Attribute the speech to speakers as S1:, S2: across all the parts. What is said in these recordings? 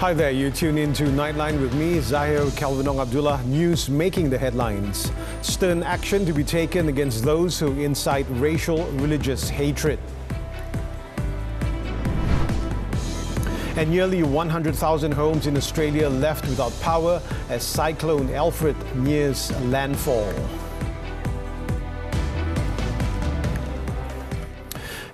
S1: Hi there, you tune in to Nightline with me, Zahir, Kelvin, Abdullah. News making the headlines. Stern action to be taken against those who incite racial, religious hatred. And nearly 100,000 homes in Australia left without power as Cyclone Alfred nears landfall.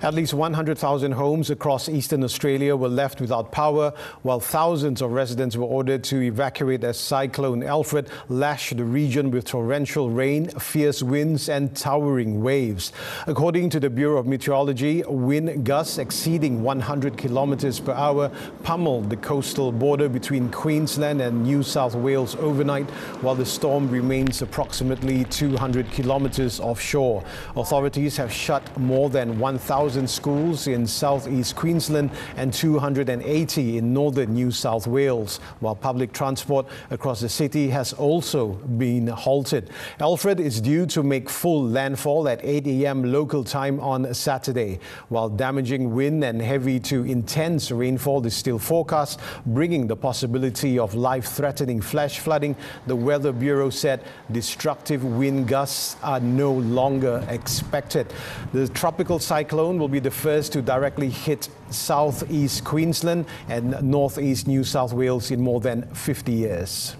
S1: At least 100,000 homes across eastern Australia were left without power, while thousands of residents were ordered to evacuate as Cyclone Alfred lashed the region with torrential rain, fierce winds and towering waves. According to the Bureau of Meteorology, wind gusts exceeding 100 kilometers per hour pummeled the coastal border between Queensland and New South Wales overnight, while the storm remains approximately 200 kilometers offshore. Authorities have shut more than 1,000 schools in southeast Queensland and 280 in northern New South Wales, while public transport across the city has also been halted. Alfred is due to make full landfall at 8 a.m. local time on Saturday, while damaging wind and heavy to intense rainfall is still forecast, bringing the possibility of life-threatening flash flooding. The Weather Bureau said destructive wind gusts are no longer expected. The tropical cyclone will be the first to directly hit southeast Queensland and northeast New South Wales in more than 50 years.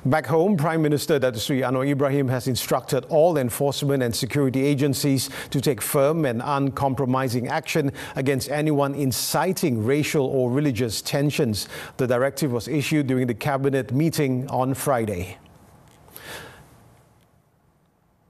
S1: Back home, Prime Minister Datuk Seri Anwar Ibrahim has instructed all enforcement and security agencies to take firm and uncompromising action against anyone inciting racial or religious tensions. The directive was issued during the Cabinet meeting on Friday.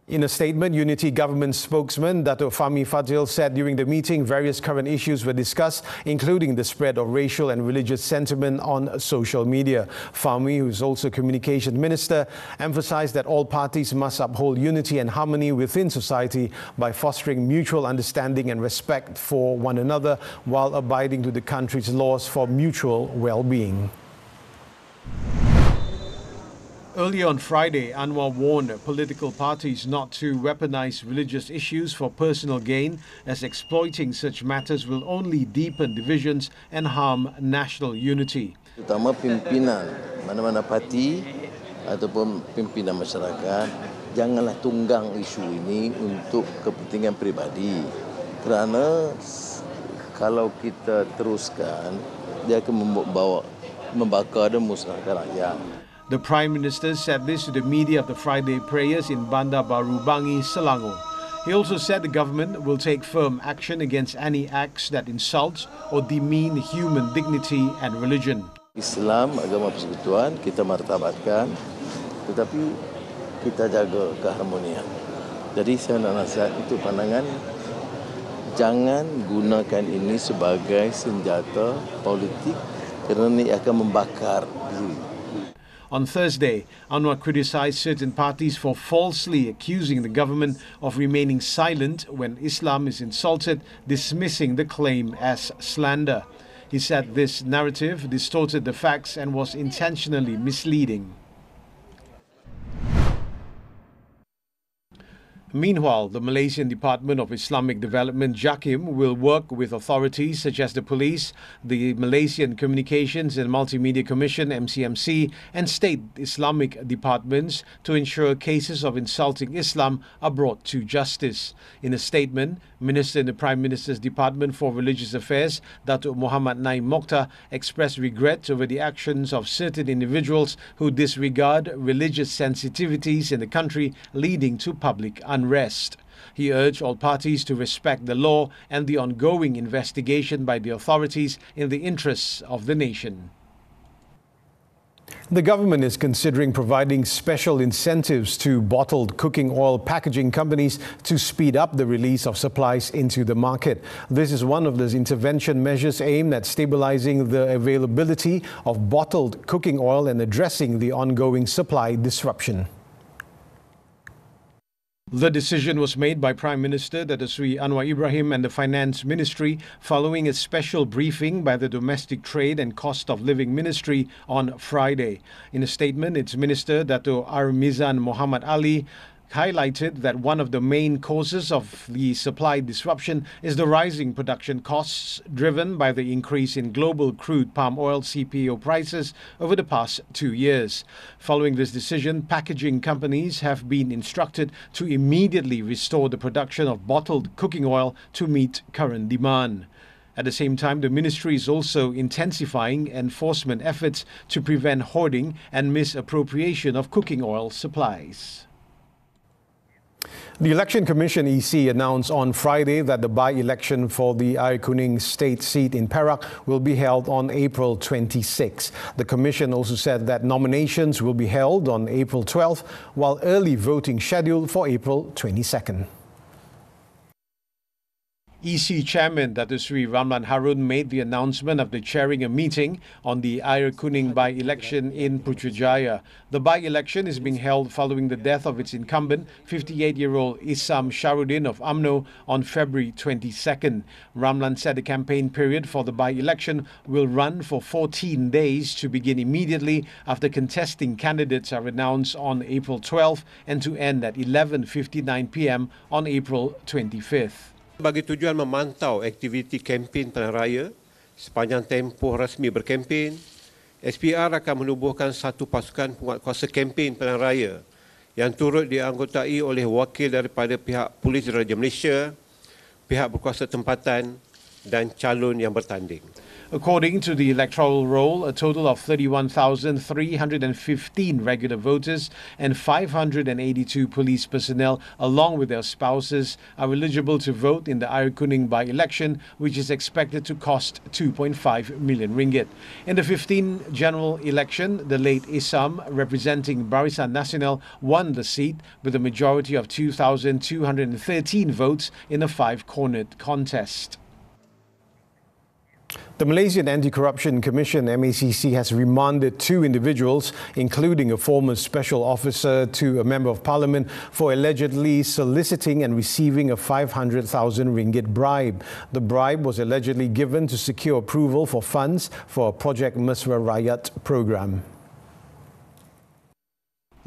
S1: In a statement, Unity Government spokesman Dato' Fahmi Fadzil said during the meeting various current issues were discussed, including the spread of racial and religious sentiment on social media. Fahmi, who is also Communication Minister, emphasized that all parties must uphold unity and harmony within society by fostering mutual understanding and respect for one another while abiding to the country's laws for mutual well-being. Earlier on Friday, Anwar warned political parties not to weaponize religious issues for personal gain, as exploiting such matters will only deepen divisions and harm national unity.
S2: Terutama pimpinan mana-mana parti ataupun pimpinan masyarakat, janganlah tunggang isu ini untuk kepentingan peribadi. Kerana kalau kita teruskan, dia akan membakar dan musnahkan rakyat.
S1: The Prime Minister said this to the media of the Friday prayers in Bandar Baru Bangi, Selangor. He also said the government will take firm action against any acts that insult or demean human dignity and religion.
S2: Islam, agama persekutuan, kita martabatkan, tetapi kita jaga keharmonian. Jadi saya nak nasihat untuk pandangan, jangan gunakan ini sebagai senjata politik kerana ini akan membakar diri.
S1: On Thursday, Anwar criticized certain parties for falsely accusing the government of remaining silent when Islam is insulted, dismissing the claim as slander. He said this narrative distorted the facts and was intentionally misleading. Meanwhile, the Malaysian Department of Islamic Development, JAKIM, will work with authorities such as the police, the Malaysian Communications and Multimedia Commission, MCMC, and state Islamic departments to ensure cases of insulting Islam are brought to justice. In a statement, Minister in the Prime Minister's Department for Religious Affairs, Datuk Muhammad Naim Mokhtar, expressed regret over the actions of certain individuals who disregard religious sensitivities in the country, leading to public unrest. He urged all parties to respect the law and the ongoing investigation by the authorities in the interests of the nation. The government is considering providing special incentives to bottled cooking oil packaging companies to speed up the release of supplies into the market. This is one of the intervention measures aimed at stabilizing the availability of bottled cooking oil and addressing the ongoing supply disruption. The decision was made by Prime Minister Datuk Seri Anwar Ibrahim and the Finance Ministry following a special briefing by the Domestic Trade and Cost of Living Ministry on Friday. In a statement, its Minister Datuk Armizan Muhammad Ali highlighted that one of the main causes of the supply disruption is the rising production costs driven by the increase in global crude palm oil CPO prices over the past 2 years. Following this decision, packaging companies have been instructed to immediately restore the production of bottled cooking oil to meet current demand. At the same time, the ministry is also intensifying enforcement efforts to prevent hoarding and misappropriation of cooking oil supplies. The Election Commission EC announced on Friday that the by-election for the Air Kuning state seat in Perak will be held on April 26. The Commission also said that nominations will be held on April 12th, while early voting scheduled for April 22nd. EC Chairman Datuk Sri Ramlan Harun made the announcement after chairing a meeting on the Air Kuning by-election in Putrajaya. The by-election is being held following the death of its incumbent, 58-year-old Isam Sharudin of UMNO, on February 22nd. Ramlan said the campaign period for the by-election will run for 14 days to begin immediately after contesting candidates are announced on April 12th and to end at 11:59 p.m. on April 25th.
S3: Bagi tujuan memantau aktiviti kempen pilihan raya sepanjang tempoh rasmi berkempen, SPR akan menubuhkan satu pasukan penguatkuasa kempen pilihan raya yang turut dianggotai oleh wakil daripada pihak Polis Raja Malaysia, pihak berkuasa tempatan dan calon yang bertanding.
S1: According to the electoral roll, a total of 31,315 regular voters and 582 police personnel, along with their spouses, are eligible to vote in the Air Kuning by-election, which is expected to cost 2.5 million ringgit. In the 15th general election, the late Isam, representing Barisan Nasional, won the seat with a majority of 2,213 votes in a five-cornered contest. The Malaysian Anti-Corruption Commission (MACC) has remanded two individuals, including a former special officer to a member of parliament, for allegedly soliciting and receiving a 500,000 ringgit bribe. The bribe was allegedly given to secure approval for funds for a Project Mesra Rakyat program.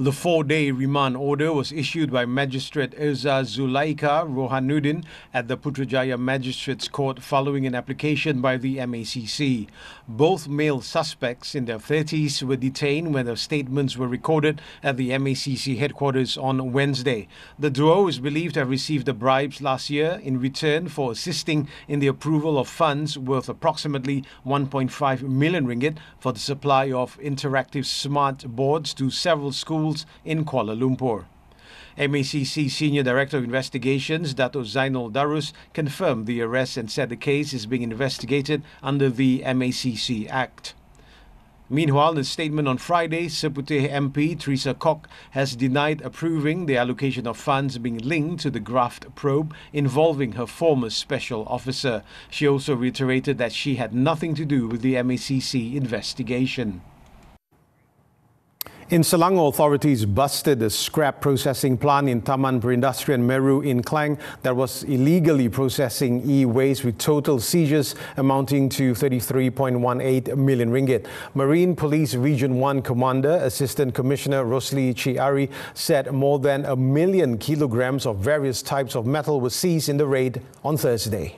S1: The 4-day remand order was issued by Magistrate Eza Zulaika Rohanuddin at the Putrajaya Magistrates Court following an application by the MACC. Both male suspects in their 30s were detained when their statements were recorded at the MACC headquarters on Wednesday. The duo is believed to have received the bribes last year in return for assisting in the approval of funds worth approximately 1.5 million ringgit for the supply of interactive smart boards to several schools in Kuala Lumpur. MACC Senior Director of Investigations, Dato' Zainal Darus, confirmed the arrest and said the case is being investigated under the MACC Act. Meanwhile, in a statement on Friday, Seputeh MP Teresa Kok has denied approving the allocation of funds being linked to the graft probe involving her former special officer. She also reiterated that she had nothing to do with the MACC investigation. In Selangor, authorities busted a scrap processing plant in Taman Perindustrian Meru in Klang that was illegally processing e-waste with total seizures amounting to 33.18 million ringgit. Marine Police Region 1 Commander, Assistant Commissioner Rosli Chiari, said more than 1 million kilograms of various types of metal were seized in the raid on Thursday.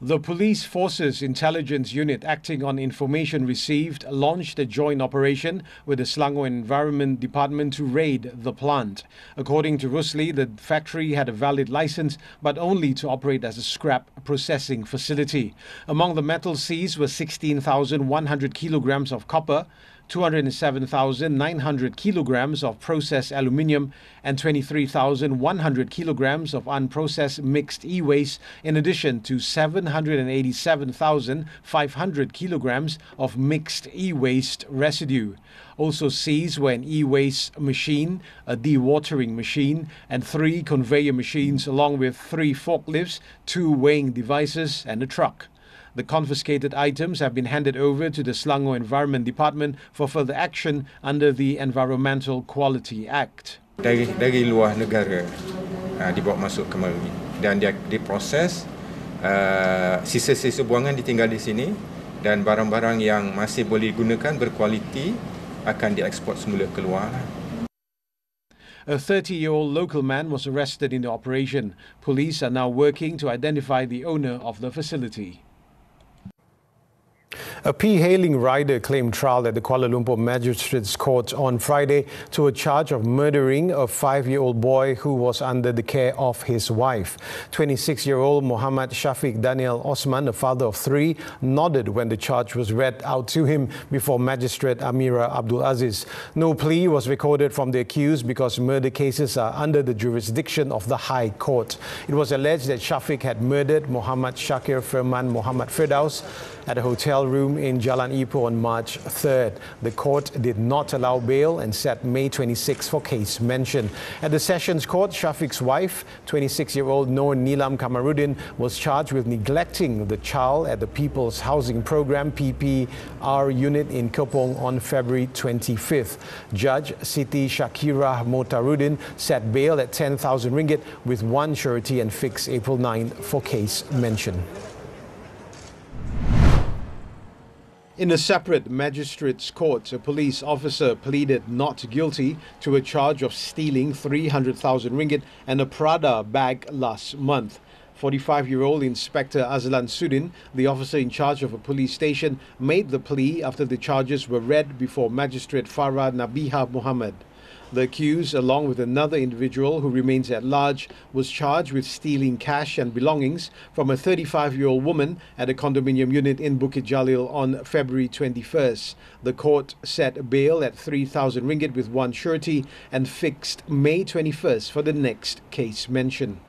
S1: The Police Forces Intelligence Unit, acting on information received, launched a joint operation with the Selangor Environment Department to raid the plant. According to Rusli, the factory had a valid license, but only to operate as a scrap processing facility. Among the metals seized were 16,100 kilograms of copper, 207,900 kilograms of processed aluminium and 23,100 kilograms of unprocessed mixed e-waste, in addition to 787,500 kilograms of mixed e-waste residue. Also seized were an e-waste machine, a dewatering machine, and 3 conveyor machines, along with 3 forklifts, 2 weighing devices, and a truck. The confiscated items have been handed over to the Selangor Environment Department for further action under the Environmental Quality Act.
S4: Dari luar negara dibawa masuk ke Meru dan dia diproses, sisa-sisa buangan ditinggal di sini dan barang-barang yang masih boleh digunakan berkualiti akan dieksport semula keluar.
S1: A 30-year-old local man was arrested in the operation. Police are now working to identify the owner of the facility. A P-hailing rider claimed trial at the Kuala Lumpur Magistrates Court on Friday to a charge of murdering a 5-year-old boy who was under the care of his wife. 26-year-old Muhammad Shafiq Daniel Osman, a father of 3, nodded when the charge was read out to him before Magistrate Amira Abdulaziz. No plea was recorded from the accused because murder cases are under the jurisdiction of the High Court. It was alleged that Shafiq had murdered Muhammad Shakir Firman Muhammad Firdaus at a hotel room in Jalan Ipoh on March 3rd. The court did not allow bail and set May 26 for case mention. At the Sessions Court, Shafiq's wife, 26-year-old Noor Nilam Kamarudin, was charged with neglecting the child at the People's Housing Programme PPR unit in Kepong on February 25th. Judge Siti Shakira Motarudin set bail at 10,000 ringgit with one surety and fixed April 9 for case mention. In a separate magistrate's court, a police officer pleaded not guilty to a charge of stealing 300,000 ringgit and a Prada bag last month. 45-year-old Inspector Azlan Sudin, the officer in charge of a police station, made the plea after the charges were read before Magistrate Farah Nabiha Muhammad. The accused, along with another individual who remains at large, was charged with stealing cash and belongings from a 35-year-old woman at a condominium unit in Bukit Jalil on February 21st. The court set bail at 3,000 ringgit with one surety and fixed May 21st for the next case mention.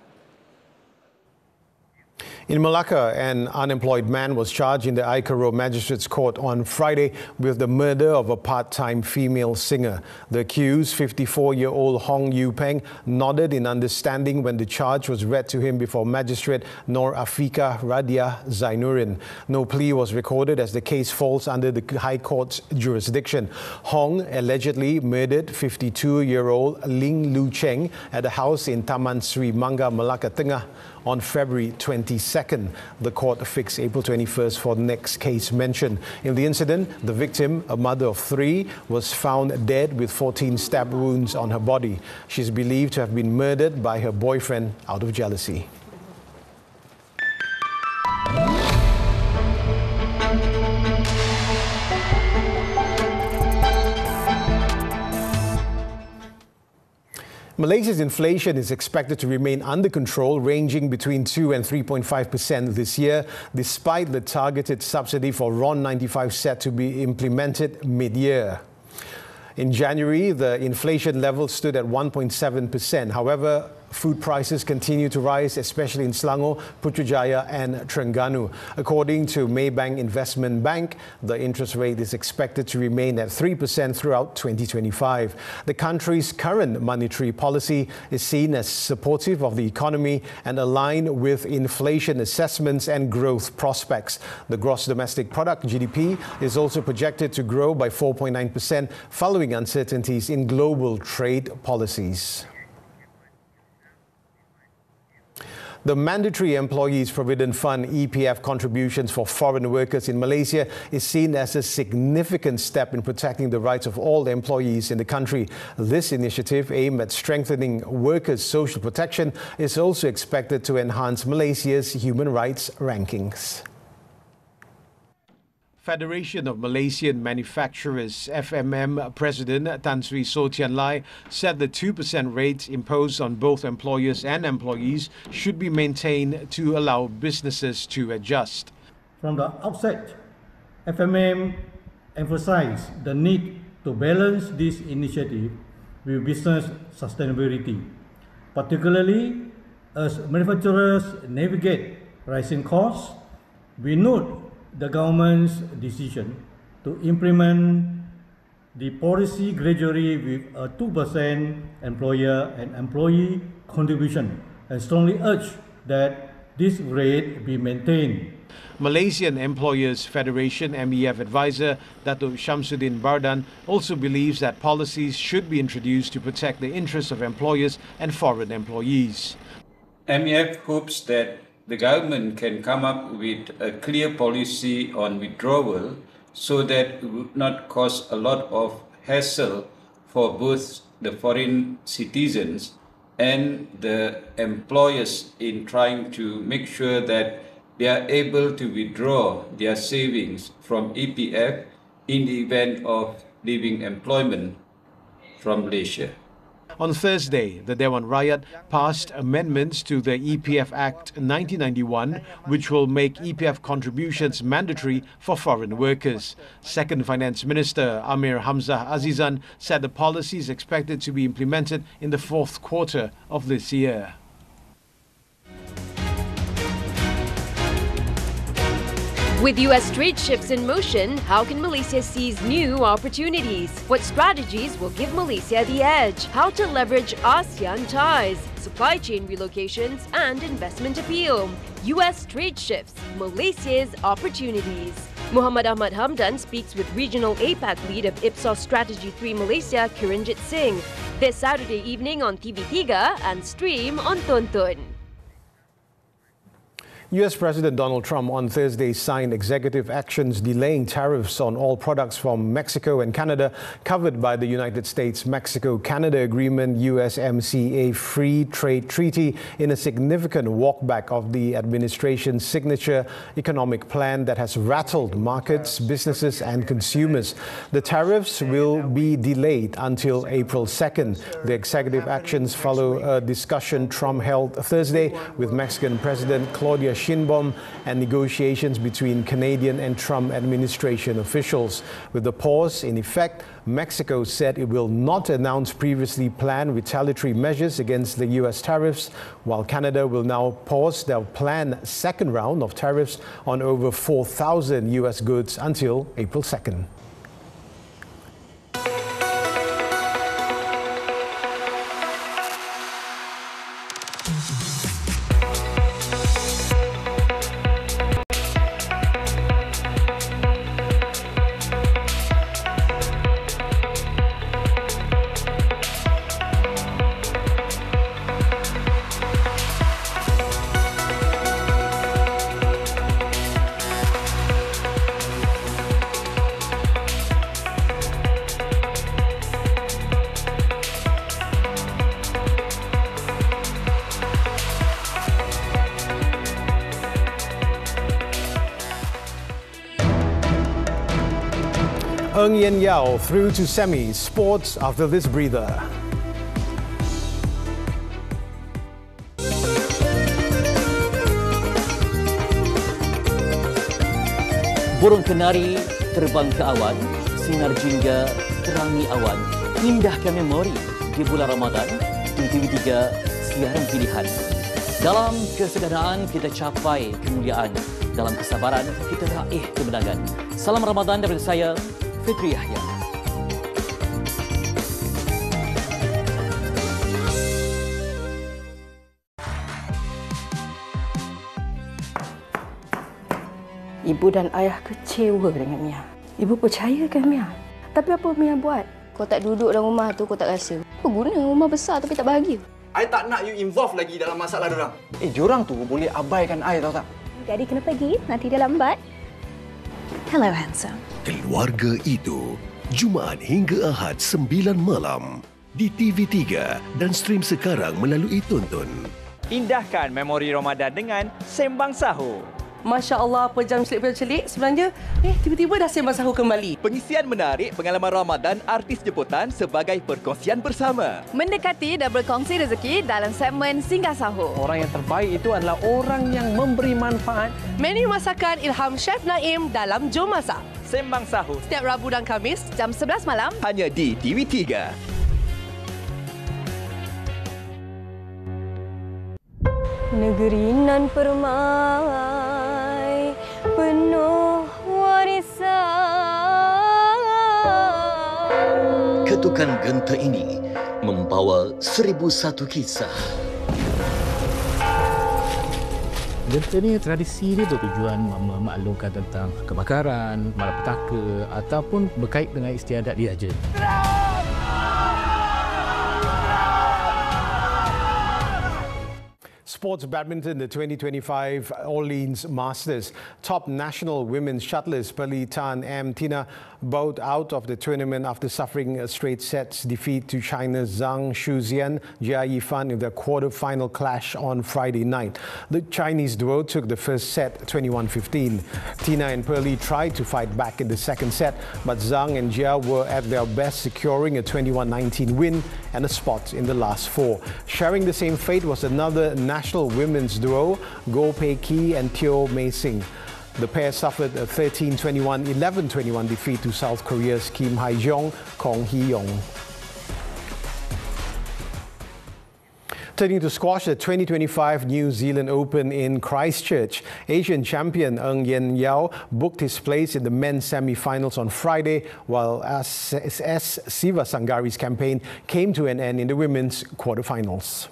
S1: In Malacca, an unemployed man was charged in the Aikaro Magistrates Court on Friday with the murder of a part-time female singer. The accused, 54-year-old Hong Yu Peng, nodded in understanding when the charge was read to him before Magistrate Nor Afika Radia Zainurin. No plea was recorded as the case falls under the High Court's jurisdiction. Hong allegedly murdered 52-year-old Ling Lu Cheng at a house in Taman Sri Mangga, Malacca Tengah on February 22nd. The court fixed April 21st for the next case mention. In the incident, the victim, a mother of 3, was found dead with 14 stab wounds on her body. She is believed to have been murdered by her boyfriend out of jealousy. Malaysia's inflation is expected to remain under control, ranging between 2 and 3.5% this year, despite the targeted subsidy for RON 95 set to be implemented mid-year. In January, the inflation level stood at 1.7%. However, food prices continue to rise, especially in Selangor, Putrajaya and Terengganu. According to Maybank Investment Bank, the interest rate is expected to remain at 3% throughout 2025. The country's current monetary policy is seen as supportive of the economy and aligned with inflation assessments and growth prospects. The gross domestic product, GDP, is also projected to grow by 4.9% following uncertainties in global trade policies. The Mandatory Employees Provident Fund EPF contributions for foreign workers in Malaysia is seen as a significant step in protecting the rights of all employees in the country. This initiative, aimed at strengthening workers' social protection, is also expected to enhance Malaysia's human rights rankings. Federation of Malaysian Manufacturers FMM President Tan Sri So Tian Lai said the 2% rate imposed on both employers and employees should be maintained to allow businesses to adjust.
S5: From the outset, FMM emphasized the need to balance this initiative with business sustainability, particularly as manufacturers navigate rising costs. We note the government's decision to implement the policy gradually with a 2% employer and employee contribution and strongly urge that this rate be maintained.
S1: Malaysian Employers Federation MEF advisor Datuk Shamsuddin Bardan also believes that policies should be introduced to protect the interests of employers and foreign employees.
S6: MEF hopes that the government can come up with a clear policy on withdrawal so that it would not cause a lot of hassle for both the foreign citizens and the employers in trying to make sure that they are able to withdraw their savings from EPF in the event of leaving employment from Malaysia.
S1: On Thursday, the Dewan Rakyat passed amendments to the EPF Act 1991, which will make EPF contributions mandatory for foreign workers. Second Finance Minister Amir Hamzah Azizan said the policy is expected to be implemented in the fourth quarter of this year.
S7: With U.S. trade shifts in motion, how can Malaysia seize new opportunities? What strategies will give Malaysia the edge? How to leverage ASEAN ties, supply chain relocations and investment appeal? U.S. trade shifts, Malaysia's opportunities. Muhammad Ahmad Hamdan speaks with regional APAC lead of Ipsos Strategy 3 Malaysia, Kiranjit Singh, this Saturday evening on TV3 and stream on Tonton.
S1: U.S. President Donald Trump on Thursday signed executive actions delaying tariffs on all products from Mexico and Canada covered by the United States-Mexico-Canada Agreement USMCA Free Trade Treaty in a significant walkback of the administration's signature economic plan that has rattled markets, businesses and consumers. The tariffs will be delayed until April 2nd. The executive actions follow a discussion Trump held Thursday with Mexican President Claudia Sheinbaum and negotiations between Canadian and Trump administration officials. With the pause in effect, Mexico said it will not announce previously planned retaliatory measures against the U.S. tariffs, while Canada will now pause their planned second round of tariffs on over 4,000 U.S. goods until April 2nd. Ng Yen Yao through to semis. Sports after this breather.
S8: Burung kenari terbang ke awan, sinar jingga terangi awan, indahkan memori di bulan Ramadan di TV3 siaran pilihan. Dalam kesederhanaan kita capai kemuliaan, dalam kesabaran kita raih kemenangan. Salam Ramadan daripada saya, Fitri Yahya.
S9: Ibu dan ayah kecewa dengan Mia. Ibu percaya kan Mia? Tapi apa Mia buat? Kau tak duduk dalam rumah tu, kau tak rasa. Apa guna rumah besar tapi tak bahagia?
S10: I tak nak you involve lagi dalam masalah diorang. Diorang tu boleh abaikan I, tahu tak?
S9: Jadi kena pergi, nanti dia lambat. Hello, handsome.
S11: Keluarga Itu, Jumaat hingga Ahad 9 malam di TV3 dan stream sekarang melalui Tonton.
S12: Indahkan memori Ramadan dengan Sembang Sahur.
S13: Masya Allah, apa jam celik sebenarnya? Tiba-tiba dah Sembang Sahur kembali.
S12: Pengisian menarik pengalaman Ramadan artis jemputan sebagai perkongsian bersama.
S7: Mendekati dan berkongsi rezeki dalam segmen Singgah Sahur.
S14: Orang yang terbaik itu adalah orang yang memberi manfaat.
S13: Menu masakan ilham Chef Naim dalam Jom Masak.
S12: Sembang Sahur
S13: setiap Rabu dan Khamis
S7: jam 11 malam
S12: hanya di TV3.
S9: Negeri nan permai penuh warisan.
S11: Ketukan genta ini membawa 1001 kisah.
S15: Genta ni tradisi dia bertujuan memaklumkan tentang kebakaran, malapetaka ataupun berkait dengan istiadat diraja.
S1: Sports badminton, the 2025 Orleans Masters. Top national women's shuttlers Pearly Tan and Tina bowed out of the tournament after suffering a straight sets defeat to China's Zhang Shuxian, Jia Yifan in their quarter-final clash on Friday night. The Chinese duo took the first set 21-15. Tina and Pearly tried to fight back in the second set, but Zhang and Jia were at their best, securing a 21-19 win and a spot in the last four. Sharing the same fate was another national women's duo, Goh Pei Ki and Teo Mei Sing. The pair suffered a 13-21, 11-21 defeat to South Korea's Kim Hae-jong, Kong Hee-yong. Turning to squash, the 2025 New Zealand Open in Christchurch. Asian champion Ng Yen Yao booked his place in the men's semi-finals on Friday, while S. Siva Sangari's campaign came to an end in the women's quarterfinals.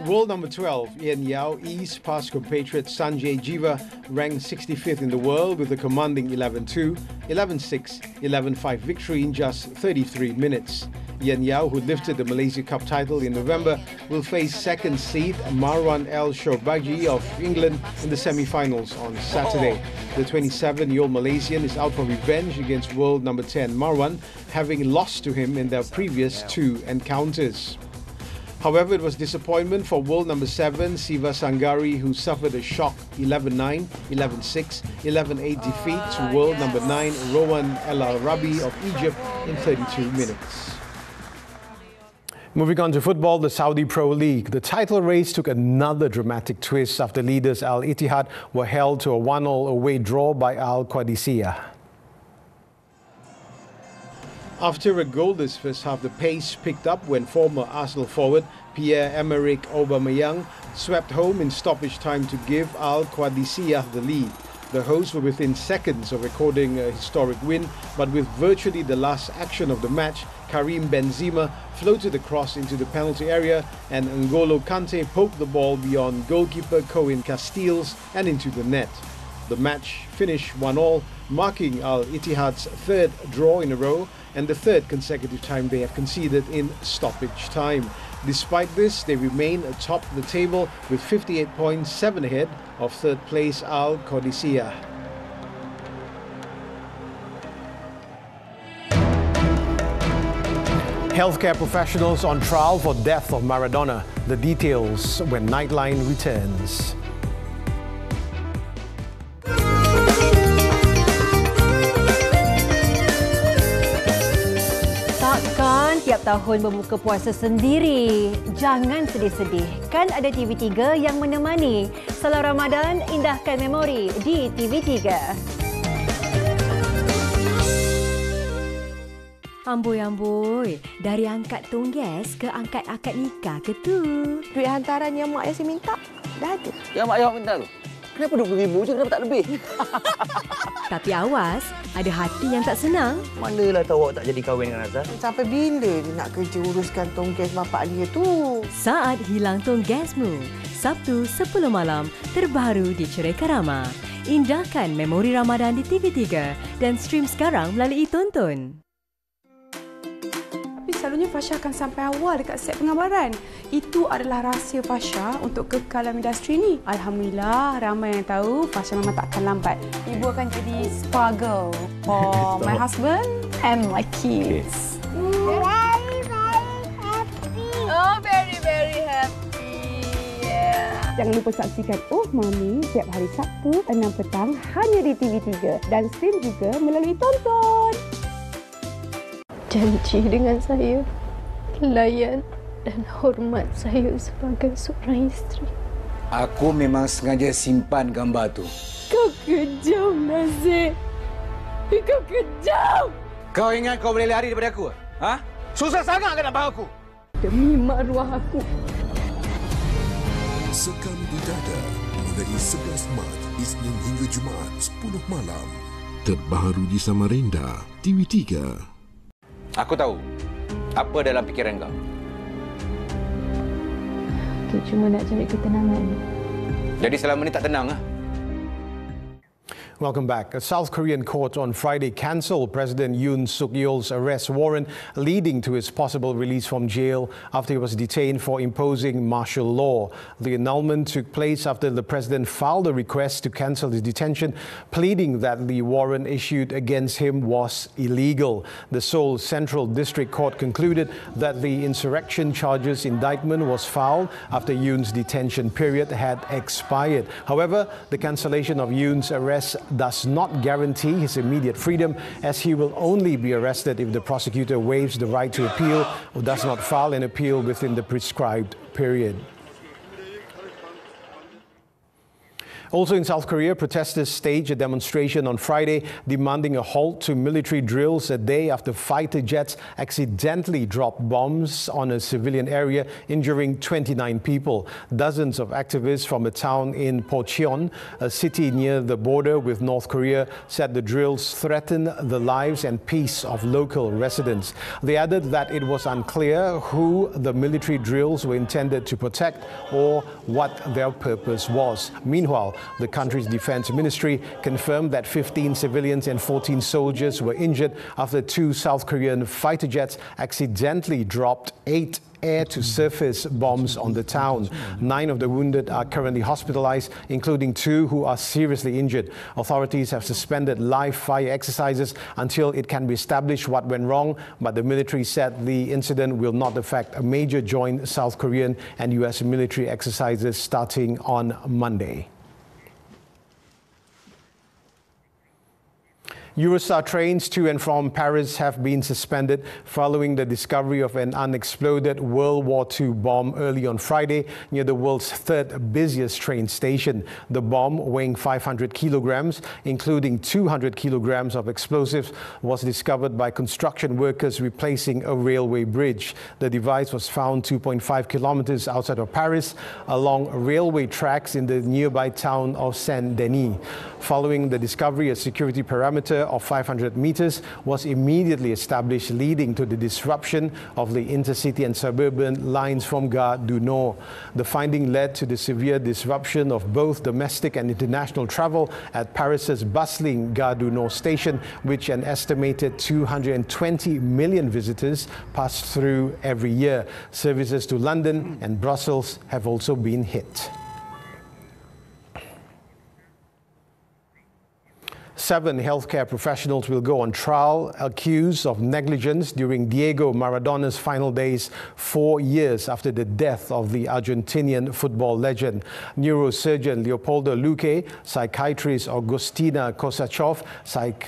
S1: World number 12, Yen Yao, eased past compatriot Sanjay Jiva, ranked 65th in the world with a commanding 11-2, 11-6, 11-5 victory in just 33 minutes. Yen Yao, who lifted the Malaysia Cup title in November, will face second seed Marwan El Shorbagy of England in the semi-finals on Saturday. The 27-year-old Malaysian is out for revenge against world number 10 Marwan, having lost to him in their previous two encounters. However, it was disappointment for world number 7 Siva Sangari, who suffered a shock 11-9, 11-6, 11-8 defeat to world number 9 Rowan El Arabi of Egypt in 32 minutes. Moving on to football, the Saudi Pro League. The title race took another dramatic twist after leaders Al Ittihad were held to a 1-1 away draw by Al Qadisiyah. After a goalless first half, the pace picked up when former Arsenal forward Pierre-Emerick Aubameyang swept home in stoppage time to give Al Qadisiyah the lead. The hosts were within seconds of recording a historic win, but with virtually the last action of the match, Karim Benzema floated the cross into the penalty area and N'Golo Kante poked the ball beyond goalkeeper Cohen Castiles and into the net. The match finished 1-1, marking Al Ittihad's third draw in a row and the third consecutive time they have conceded in stoppage time. Despite this, they remain atop the table with 58 points, 7 ahead of third place Al Qadisiyah. Healthcare professionals on trial for death of Maradona. The details when Nightline returns.
S16: Takkan tiap tahun berbuka puasa sendiri. Jangan sedih-sedih. Kan ada TV3 yang menemani. Selamat Ramadan, indahkan memori di TV3. Amboi, dari angkat tonggas ke angkat akad nikah ke tu?
S9: Duit hantaran yang mak Yasin minta, dah ada.
S8: Yang mak Ayah minta tu? Kenapa 20,000 je? Kenapa tak lebih?
S16: Tapi awas, ada hati yang tak senang.
S8: Manalah tahu awak tak jadi kahwin dengan Azhar?
S9: Sampai bila dia nak kerja uruskan tonggas bapak dia tu?
S16: Saat hilang tonggasmu. Sabtu 10 malam, terbaru di Cerai Karama. Indahkan memori Ramadan di TV3 dan stream sekarang melalui Tonton.
S17: Selalunya Fasha akan sampai awal dekat set pengabaran. Itu adalah rahsia Fasha untuk kekal dalam industri ni. Alhamdulillah, ramai yang tahu Fasha memang tak akan lambat. Ibu akan jadi spa girl for my husband and my kids.
S18: Very, very happy. Oh, very, very happy. Yeah.
S17: Jangan lupa saksikan Oh Mami setiap hari Sabtu 6 petang hanya di TV3 dan stream juga melalui Tonton.
S9: Janji dengan saya, layan dan hormat saya sebagai seorang isteri.
S19: Aku memang sengaja simpan gambar tu.
S17: Kau kejam, Nazir. Kau kejam.
S19: Kau ingat kau boleh lari daripada aku? Ha? Susah sangat kan nak bawa aku?
S17: Demi maruah aku.
S11: Sekam di dada mulai 11 Mac, Isnin hingga Jumaat 10 malam. Terbaru di Samarinda, TV3.
S19: Aku tahu apa dalam fikiran kau.
S9: Aku cuma nak cari ketenangan.
S19: Jadi selama ni tak tenang ah?
S1: Welcome back. A South Korean court on Friday cancelled President Yoon Suk Yeol's arrest warrant, leading to his possible release from jail after he was detained for imposing martial law. The annulment took place after the president filed a request to cancel his detention, pleading that the warrant issued against him was illegal. The Seoul Central District Court concluded that the insurrection charges indictment was filed after Yoon's detention period had expired. However, the cancellation of Yoon's arrest does not guarantee his immediate freedom, as he will only be arrested if the prosecutor waives the right to appeal or does not file an appeal within the prescribed period. Also in South Korea, protesters staged a demonstration on Friday demanding a halt to military drills a day after fighter jets accidentally dropped bombs on a civilian area, injuring 29 people. Dozens of activists from a town in Pocheon, a city near the border with North Korea, said the drills threaten the lives and peace of local residents. They added that it was unclear who the military drills were intended to protect or what their purpose was. Meanwhile, the country's defense ministry confirmed that 15 civilians and 14 soldiers were injured after 2 South Korean fighter jets accidentally dropped 8 air-to-surface bombs on the town. 9 of the wounded are currently hospitalized, including 2 who are seriously injured. Authorities have suspended live fire exercises until it can be established what went wrong, but the military said the incident will not affect a major joint South Korean and US military exercises starting on Monday. Eurostar trains to and from Paris have been suspended following the discovery of an unexploded World War II bomb early on Friday near the world's 3rd busiest train station. The bomb, weighing 500 kilograms, including 200 kilograms of explosives, was discovered by construction workers replacing a railway bridge. The device was found 2.5 kilometers outside of Paris along railway tracks in the nearby town of Saint-Denis. Following the discovery, a security parameter of 500 meters was immediately established, leading to the disruption of the intercity and suburban lines from Gare du Nord. The finding led to the severe disruption of both domestic and international travel at Paris's bustling Gare du Nord station, which an estimated 220 million visitors pass through every year. Services to London and Brussels have also been hit. 7 healthcare professionals will go on trial accused of negligence during Diego Maradona's final days 4 years after the death of the Argentinian football legend. Neurosurgeon Leopoldo Luque, psychiatrist Agustina Kosachov,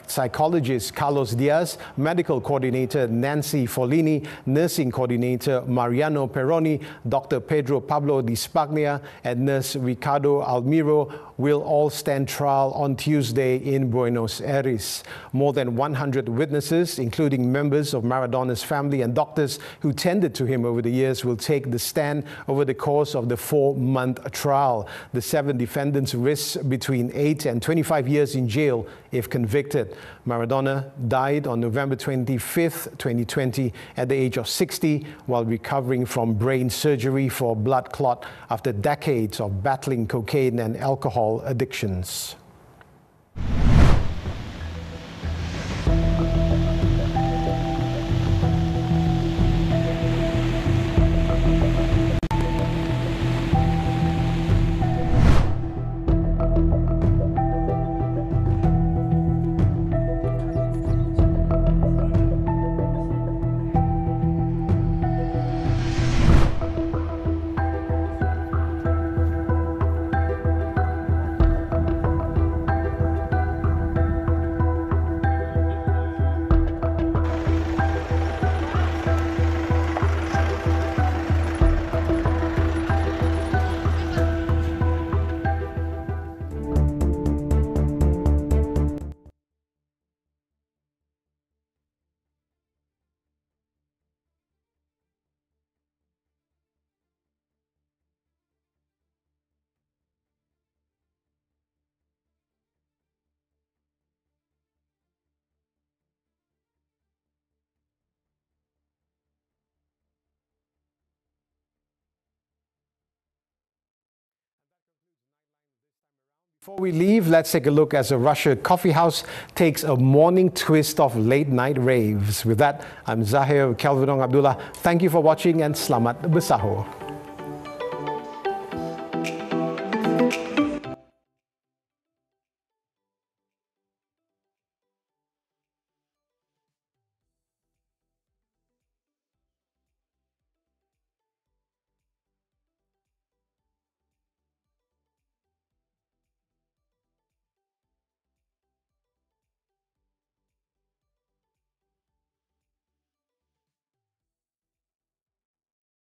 S1: psychologist Carlos Diaz, medical coordinator Nancy Follini, nursing coordinator Mariano Peroni, Dr. Pedro Pablo Di Spagna, and nurse Ricardo Almiro will all stand trial on Tuesday in Buenos Aires. More than 100 witnesses, including members of Maradona's family and doctors who tended to him over the years, will take the stand over the course of the 4-month trial. The 7 defendants risk between 8 and 25 years in jail if convicted. Maradona died on November 25th, 2020 at the age of 60 while recovering from brain surgery for a blood clot after decades of battling cocaine and alcohol addictions. Before we leave, let's take a look as a Russia coffee house takes a morning twist of late-night raves. With that, I'm Zahir, Kelvin, Abdullah. Thank you for watching and selamat bersahur.